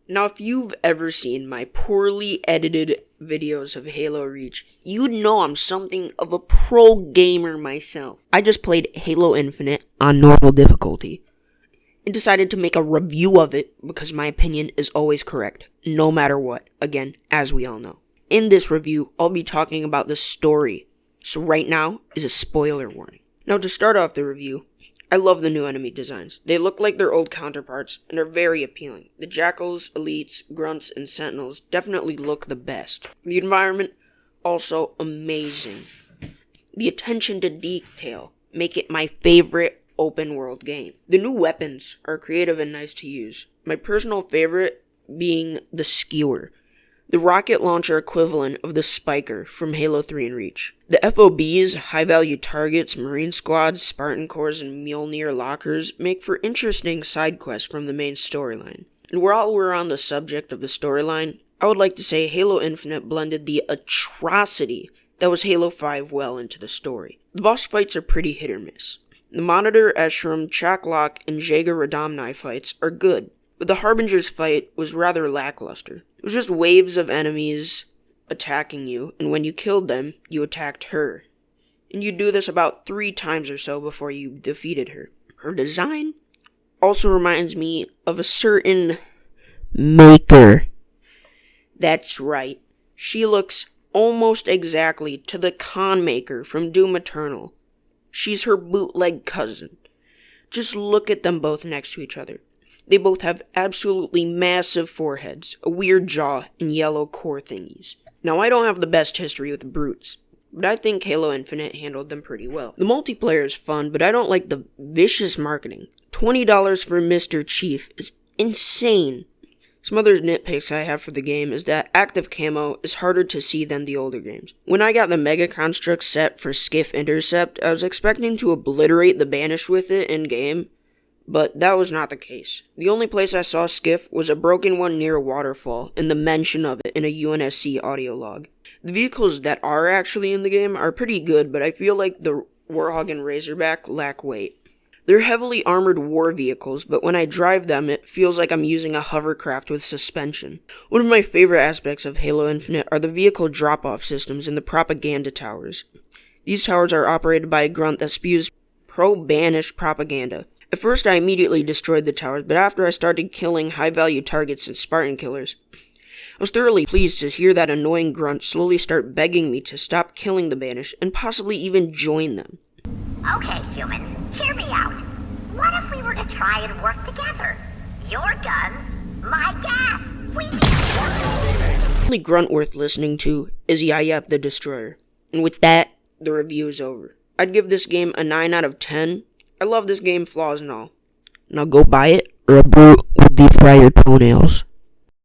Now, if you've ever seen my poorly edited videos of Halo Reach, you'd know I'm something of a pro gamer myself. I just played Halo Infinite on normal difficulty and decided to make a review of it because my opinion is always correct, no matter what, again, as we all know. In this review, I'll be talking about the story, so right now is a spoiler warning. Now, to start off the review, I love the new enemy designs. They look like their old counterparts and are very appealing. The Jackals, Elites, Grunts, and Sentinels definitely look the best. The environment, also amazing. The attention to detail make it my favorite open world game. The new weapons are creative and nice to use. My personal favorite being the Skewer, the rocket launcher equivalent of the Spiker from Halo 3 and Reach. The FOBs, high-value targets, Marine Squads, Spartan Cores, and Mjolnir lockers make for interesting side quests from the main storyline. And while we're on the subject of the storyline, I would like to say Halo Infinite blended the atrocity that was Halo 5 well into the story. The boss fights are pretty hit or miss. The Monitor, Eshram, Chaklock, and Jaeger Radomni fights are good, but the Harbinger's fight was rather lackluster. It was just waves of enemies attacking you, and when you killed them, you attacked her. And you do this about 3 times or so before you defeated her. Her design also reminds me of a certain Maker. That's right. She looks almost exactly to the Con Maker from Doom Eternal. She's her bootleg cousin. Just look at them both next to each other. They both have absolutely massive foreheads, a weird jaw, and yellow core thingies. Now, I don't have the best history with brutes, but I think Halo Infinite handled them pretty well. The multiplayer is fun, but I don't like the vicious marketing. $20 for Mr. Chief is insane. Some other nitpicks I have for the game is that active camo is harder to see than the older games. When I got the Mega Construct set for Skiff Intercept, I was expecting to obliterate the Banished with it in-game, but that was not the case. The only place I saw Skiff was a broken one near a waterfall, and the mention of it in a UNSC audio log. The vehicles that are actually in the game are pretty good, but I feel like the Warthog and Razorback lack weight. They're heavily armored war vehicles, but when I drive them, it feels like I'm using a hovercraft with suspension. One of my favorite aspects of Halo Infinite are the vehicle drop-off systems and the propaganda towers. These towers are operated by a grunt that spews pro-Banished propaganda. At first, I immediately destroyed the towers, but after I started killing high-value targets and Spartan killers, I was thoroughly pleased to hear that annoying grunt slowly start begging me to stop killing the Banished and possibly even join them. Okay, humans, hear me out. What if we were to try and work together? Your guns, my gas. The only grunt worth listening to is Yayep the Destroyer. And with that, the review is over. I'd give this game a 9 out of 10. I love this game, flaws and all. Now go buy it, or a brute will deep fry your toenails.